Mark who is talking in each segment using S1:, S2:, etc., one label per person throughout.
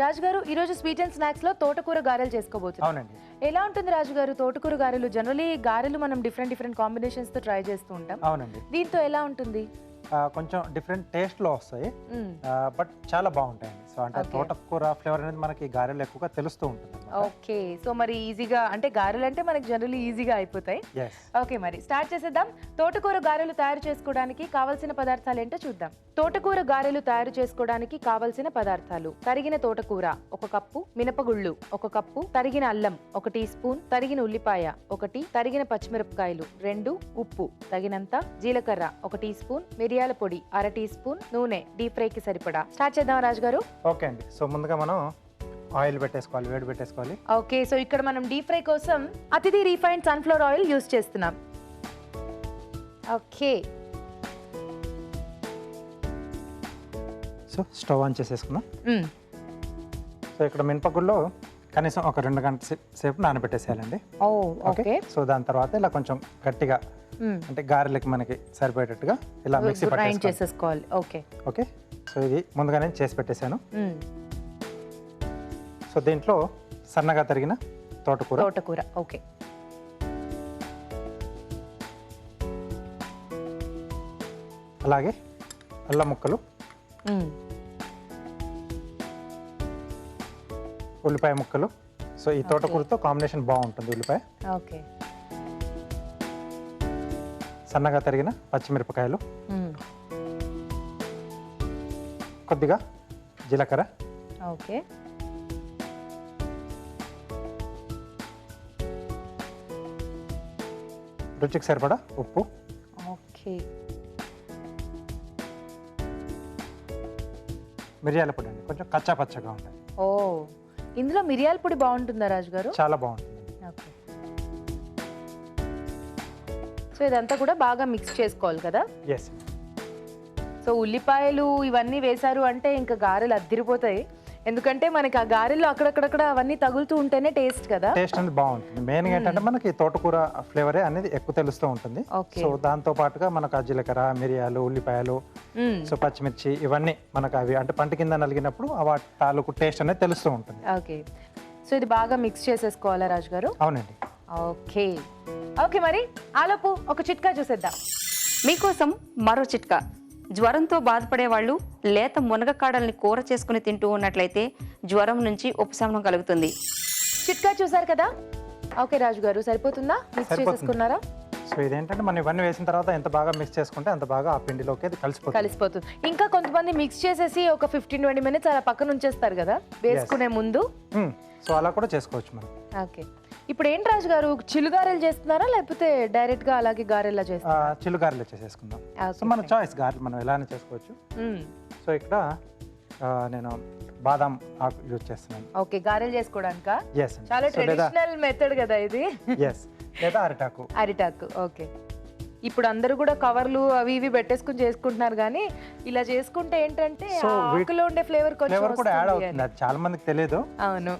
S1: రాజుగారు ఈ రోజు స్వీట్ అండ్ స్నాక్స్ లో తోటకూర గారెలు చేసుకోబోతున్నాం.
S2: అవునండి.
S1: ఎలా ఉంటుంది రాజుగారు తోటకూర గారెలు? జనరల్లీ గారెలు మనం డిఫరెంట్ కాంబినేషన్స్ తో ట్రై చేస్తూ ఉంటాం.
S2: అవునండి.
S1: దీంతో ఎలా ఉంటుంది?
S2: కొంచెం డిఫరెంట్ టేస్ట్ లో వస్తాయి, బట్ చాలా బాగుంటాయండి. సో అంటే తోటకూర ఫ్లేవర్ అనేది మనకి గారెలు ఎక్కువగా తెలుస్తూ ఉంటుంది.
S1: ఓకే, సో మరి ఈజీగా అంటే గారెలు అంటే మనకి జనరల్లీ ఈజీగా అయిపోతాయి. ఓకే, మరి స్టార్ట్ చేసేద్దాం. తోటకూర గారెలు తయారు చేసుకోవడానికి కావాల్సిన పదార్థాలు ఏంటో చూద్దాం. తోటకూర గారెలు తయారు చేసుకోవడానికి కావలసిన పదార్థాలు: తరిగిన తోటకూర 1 కప్పు, మినపగుళ్ళు 1 కప్పు, తరిగిన అల్లం 1 టీ స్పూన్, తరిగిన ఉల్లిపాయ 1, తరిగిన పచ్చిమిరపకాయలు 2, ఉప్పు తగినంత, జీలకర్ర 1 టీ స్పూన్, మిరియాల పొడి 1/2 టీ స్పూన్, నూనె డీప్ ఫ్రై కి సరిపడా. స్టార్ట్ చేద్దాం రాజుగారు.
S2: ఓకే అండి. సో ముందుగా మనం ఆయిల్ పెట్టేసుకోవాలి, వేడి పెట్టేసుకోవాలి.
S1: ఓకే, సో ఇక్కడ మనం డీప్ ఫ్రై కోసం అతిథి రీఫైన్డ్ సన్ఫ్లవర్ ఆయిల్ యూస్ చేస్తున్నాం. ఓకే,
S2: సో స్టవ్ ఆన్ చేసేసుకుందాం. సో ఇక్కడ మినపగుల్లో కనీసం ఒక 2 గంటల సేపు నానబెట్టేసేయాలండి.
S1: ఓకే,
S2: సో దాని తర్వాత ఇలా కొంచెం గట్టిగా అంటే గారెలకి మనకి సరిపోయేటట్టుగా ఇలా మిక్సీ
S1: చేసేసుకోవాలి. ఓకే
S2: ఓకే, సో ఇది ముందుగానే చేసి పెట్టేశాను. సో దీంట్లో సన్నగా తరిగిన తోటకూర.
S1: ఓకే,
S2: అలాగే అల్లం ముక్కలు, ఉల్లిపాయ ముక్కలు. సో ఈ తోటకూరతో కాంబినేషన్ బాగుంటుంది ఉల్లిపాయ.
S1: ఓకే,
S2: సన్నగా తరిగిన పచ్చిమిరపకాయలు, కొద్దిగా జీలకర్ర,
S1: ఓకే,
S2: రుచికి సరిపడా ఉప్పు,
S1: ఓకే,
S2: మిరియాల పొడి అండి, కొంచెం కచ్చా పచ్చగా ఉంటుంది.
S1: ఓ, ఇందులో మిరియాల పొడి బాగుంటుందా రాజుగారు?
S2: చాలా బాగుంటుంది.
S1: ఓకే, సో ఇదంతా కూడా బాగా మిక్స్ చేసుకోవాలి కదా?
S2: ఎస్.
S1: సో ఉల్లిపాయలు ఇవన్నీ వేశారు అంటే ఇంకా గారెలు అద్దిరిపోతాయి. ఎందుకంటే మనకి ఆ గారెల్లో అక్కడక్కడ అవన్నీ తగులుతూ ఉంటేనే టేస్ట్ కదా.
S2: టేస్ట్ అనేది బాగుంటుంది. మెయిన్ ఏంటంటే మనకి తోటకూర ఫ్లేవరే అనేది ఎక్కువ తెలుస్తూ ఉంటుంది. సో దాంతో పాటుగా మనకు ఆ జీలకర్ర, మిరియాలు, ఉల్లిపాయలు, సో పచ్చిమిర్చి ఇవన్నీ మనకు అవి అంటే పంట కింద నలిగినప్పుడు వాటి తాలూకు టేస్ట్ అనేది తెలుస్తూ ఉంటుంది.
S1: ఓకే, సో ఇది బాగా మిక్స్ చేసేసుకోవాలా రాజుగారు?
S2: అవునండి.
S1: ఓకే ఓకే, మరి ఆలోపు ఒక చిట్కా చూసేద్దాం.
S3: మీకోసం మరో చిట్కా. జ్వరంతో బాధపడే వాళ్ళు లేత మునగకాడల్ని కూర చేసుకుని తింటూ ఉన్నట్లయితే జ్వరం నుంచి ఉపశమనం కలుగుతుంది.
S1: చిట్కా చూసారు కదా? ఓకే రాజుగారు, సరిపోతుందా? మిక్స్ చేసేసుకున్నారా?
S2: సో ఇదేంటంటే మనం ఇవన్నీ వేసిన తర్వాత ఎంత బాగా మిక్స్ చేసుకుంటే అంత బాగా ఆ పిండిలోకి అది
S1: కలిసిపోతుంది. ఇంకా కొంతమంది మిక్స్ చేసేసి ఒక 15-20 మినిట్స్ అలా పక్కన ఉంచేస్తారు కదా వేసుకునే ముందు.
S2: సో అలా కూడా చేసుకోవచ్చు మనం.
S1: ఓకే, ఇప్పుడు ఏంటి రాజుగారు, చిల్లుగారెలు చేస్తున్నారా లేకపోతే డైరెక్ట్ గా అలాగే గారెలా చేస్తారా?
S2: చిల్లుగారెలు చేసేసుకుందాం. సో మన చాయిస్, గారెలు మనం ఎలానే చేసుకోవచ్చు. సో ఇక్కడ నేను బాదాం ఆకు యూజ్ చేస్తున్నాను.
S1: ఓకే, గారెలు చేసుకోవడానికా?
S2: ఎస్.
S1: చాలా ట్రెడిషనల్ మెథడ్ కదా ఇది.
S2: ఎస్, లేదా అరిటాకు.
S1: ఓకే, ఇప్పుడు అందరూ కూడా కవర్లు అవి ఇవి పెట్టేసుకుని చేసుకుంటున్నారు, కానీ ఇలా చేసుకుంటే ఏంటంటే ఆకులో ఉండే ఫ్లేవర్
S2: కూడా యాడ్ అవుతుంది. అది చాలా మందికి తెలియదు.
S1: అవును,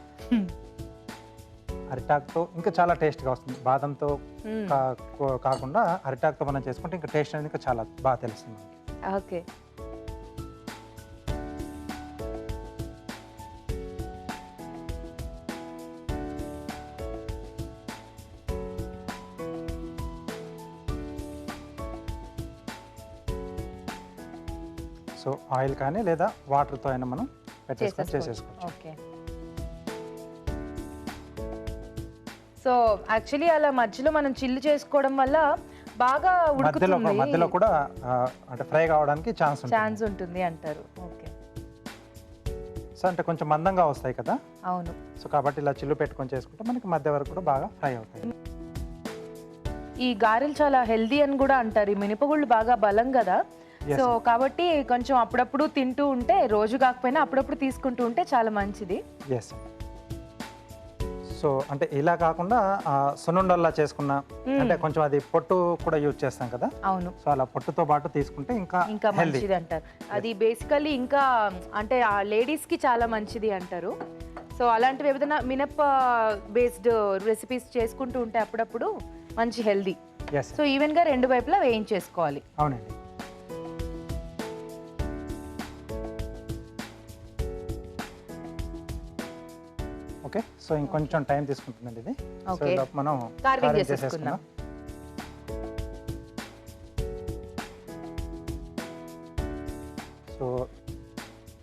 S2: అరిటాకుతో ఇంకా చాలా టేస్ట్ గా వస్తుంది. బాదంతో కాకుండా అరిటాకుతో మనం చేసుకుంటే ఇంకా టేస్ట్ అనేది ఇంకా చాలా బాగా తెలుస్తుంది.
S1: ఓకే,
S2: సో ఆయిల్ కానీ లేదా వాటర్తో అయినా మనం చేసేసుకోవచ్చు.
S1: ఓకే, సో యాక్చువల్లీ అలా మధ్యలో మనం చిల్లు చేసుకోవడం వల్ల బాగా ఉడుకుతుంది,
S2: మధ్యలో కూడా అంటే ఫ్రై కావడానికి ఛాన్స్
S1: ఉంటుంది అంటారు. ఓకే,
S2: సో అంటే కొంచెం మందంగా వస్తాయి కదా.
S1: అవును.
S2: సో కాబట్టి ఇలా చిల్లు పెట్టుకొని చేసుకుంటే మనకి మధ్య వరకు కూడా బాగా ఫ్రై అవుతాయి.
S1: ఈ గారెలు చాలా హెల్దీ అని కూడా అంటారు. ఈ మినపగుళ్ళు బాగా బలం కదా, సో కాబట్టి కొంచెం అప్పుడప్పుడు తింటూ ఉంటే, రోజు కాకపోయినా అప్పుడప్పుడు తీసుకుంటూ ఉంటే చాలా మంచిది.
S2: ఎస్. సో అంటే ఇలా కాకుండా సున్నుండల్లా చేసుకున్న అంటే కొంచెం అది పొట్టు కూడా యూజ్ చేస్తాం కదా.
S1: అవును.
S2: సో అలా పొట్టుతో పాటు తీసుకుంటే ఇంకా
S1: మంచిది అంటారు. అది బేసికల్లీ ఇంకా అంటే ఆ లేడీస్ కి చాలా మంచిది అంటారు. సో అలాంటివి ఏదైనా మినప బేస్డ్ రెసిపీస్ చేసుకుంటూ ఉంటే అప్పుడప్పుడు మంచి హెల్దీ. సో ఈవెన్ గా 2 వైపులా వేయించేసుకోవాలి.
S2: అవునండి. ఓకే, సో ఇంకొంచెం టైం తీసుకుంటుందండి ఇది. So
S1: Okay.
S2: ఇలా మనం
S1: Carving
S2: carving
S1: చేసేసుకుందాం.
S2: సో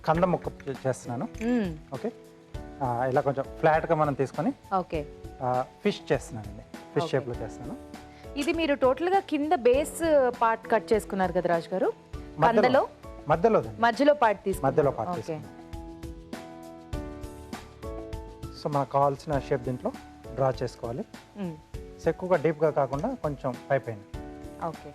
S2: కంద ముక్క చేస్తున్నాను. ఓకే, ఇలా కొంచెం ఫ్లాట్గా మనం తీసుకొని
S1: ఓకే,
S2: ఫిష్ చేస్తున్నానండి. Fish
S1: Okay.
S2: షేప్లో చేస్తున్నాను.
S1: ఇది మీరు టోటల్ గా కింద బేస్ పార్ట్ కట్ చేసుకున్నారు కదా రాజు గారు, కందలో
S2: మధ్యలో
S1: మధ్యలో పార్ట్ తీసుకున్నారు.
S2: మధ్యలో పార్ట్
S1: ఓకే,
S2: తీసుకున్నాను. సో మనకు కావాల్సిన షేప్ దీంట్లో డ్రా చేసుకోవాలి. సో ఎక్కువగా డీప్గా కాకుండా కొంచెం పైపైన.
S1: ఓకే.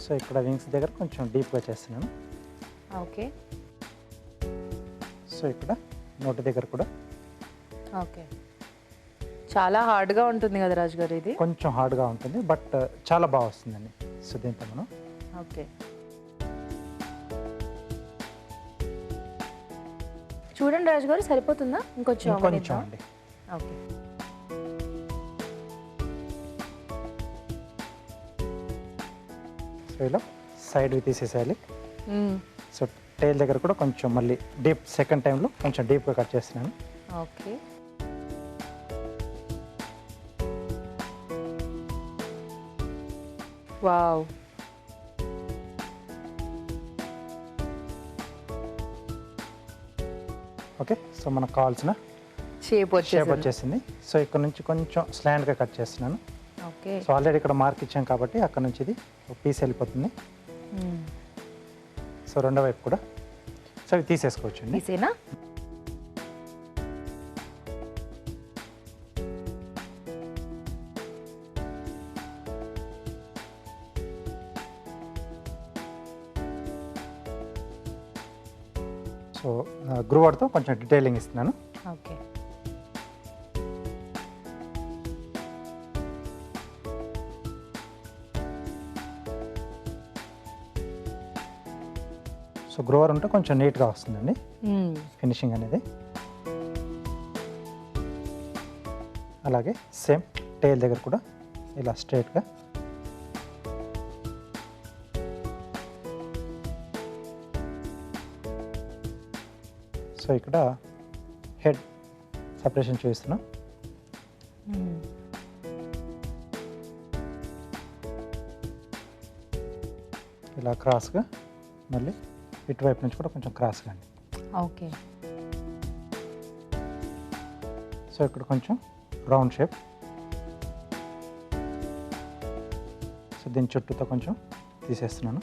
S2: సో ఇక్కడ వింగ్స్ దగ్గర కొంచెం డీప్గా చేస్తున్నాను.
S1: ఓకే,
S2: సో ఇక్కడ నోటి దగ్గర కూడా
S1: ఓకే. చాలా హార్డ్గా ఉంటుంది కదా రాజు గారు ఇది.
S2: కొంచెం హార్డ్గా ఉంటుంది, బట్ చాలా బాగా వస్తుందండి. సో దీంతో మనం
S1: ఓకే, చూడండి రాజు గారు, సరిపోతుందా? ఇంకొంచెం
S2: ఇంకొంచెం
S1: అవ్వనిద్దామా?
S2: అండి.
S1: ఓకే,
S2: సో ఇలా సైడ్వి తీసేసేయాలి. సో టైల్ దగ్గర కూడా కొంచెం మళ్ళీ డీప్ సెకండ్ టైంలో కొంచెం డీప్గా కట్ చేస్తున్నాను.
S1: ఓకే. వావ్,
S2: ఓకే, సో మనకు కావాల్సిన
S1: షేప్
S2: షేప్
S1: వచ్చేసింది.
S2: వచ్చేసింది. సో ఇక్కడ నుంచి కొంచెం స్లాండ్గా కట్ చేస్తున్నాను.
S1: ఓకే,
S2: సో ఆల్రెడీ ఇక్కడ మార్క్ ఇచ్చాం కాబట్టి అక్కడ నుంచి ఇది ఒక పీస్ వెళ్ళిపోతుంది. సో రెండో వైపు కూడా సో అవి తీసేసుకోవచ్చు అండి.
S1: తీసేనా?
S2: సో గ్రూవర్తో కొంచెం డీటెయిలింగ్ ఇస్తున్నాను.
S1: ఓకే,
S2: సో గ్రోవర్ ఉంటే కొంచెం నీట్గా వస్తుందండి ఫినిషింగ్ అనేది. అలాగే సేమ్ టైల్ దగ్గర కూడా ఇలా స్ట్రైట్గా. సో ఇక్కడ హెడ్ సపరేషన్ చూపిస్తున్నాం. ఇలా క్రాస్గా, మళ్ళీ ఇటువైపు నుంచి కూడా కొంచెం క్రాస్గా అండి.
S1: ఓకే.
S2: సో ఇక్కడ కొంచెం రౌండ్ షేప్. సో దీని చుట్టూతో కొంచెం తీసేస్తున్నాను.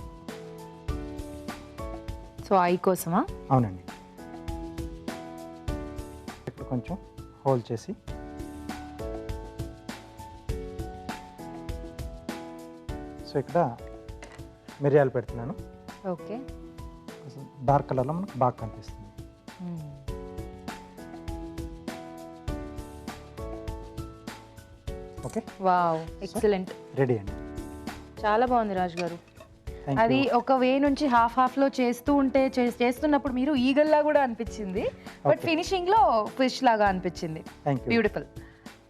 S1: సో ఐ కోసమా?
S2: అవునండి. ఇక్కడ కొంచెం హోల్ చేసి సో ఇక్కడ మిరియాలు పెడుతున్నాను.
S1: ఓకే,
S2: డార్క్ కలర్లో మనకు బాగా కనిపిస్తుంది. Okay,
S1: wow, excellent.
S2: రెడీ అండి.
S1: చాలా బాగుంది రాజు గారు.
S2: థ్యాంక్
S1: అది
S2: యూ.
S1: ఒక వే నుంచి హాఫ్ లో చేస్తూ ఉంటే చేస్తున్నప్పుడు మీరు ఈగల్లా కూడా అనిపించింది, బట్
S2: Okay.
S1: ఫినిషింగ్ లో ఫిష్ లాగా అనిపించింది.
S2: Thank you.
S1: బ్యూటిఫుల్.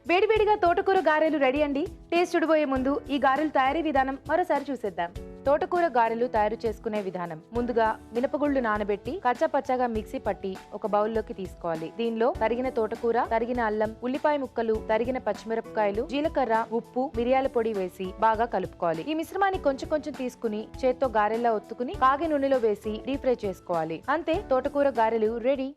S1: వేడివేడిగా తోటకూర గారెలు రెడీ అండి. టేస్ట్ చూడబోయే ముందు ఈ గారెలు తయారీ విధానం మరోసారి చూసేద్దాం. తోటకూర గారెలు తయారు చేసుకునే విధానం: ముందుగా మినపగుళ్ళు నానబెట్టి కచ్చపచ్చగా మిక్సీ పట్టి ఒక బౌల్లోకి తీసుకోవాలి. దీనిలో తరిగిన తోటకూర, తరిగిన అల్లం, ఉల్లిపాయ ముక్కలు, తరిగిన పచ్చిమిరపకాయలు, జీలకర్ర, ఉప్పు, మిరియాల పొడి వేసి బాగా కలుపుకోవాలి. ఈ మిశ్రమాన్ని కొంచెం కొంచెం తీసుకుని చేత్తో గారెల్లా ఒత్తుకుని కాగి నూనెలో వేసి డీప్ ఫ్రై చేసుకోవాలి. అంతే, తోటకూర గారెలు రెడీ.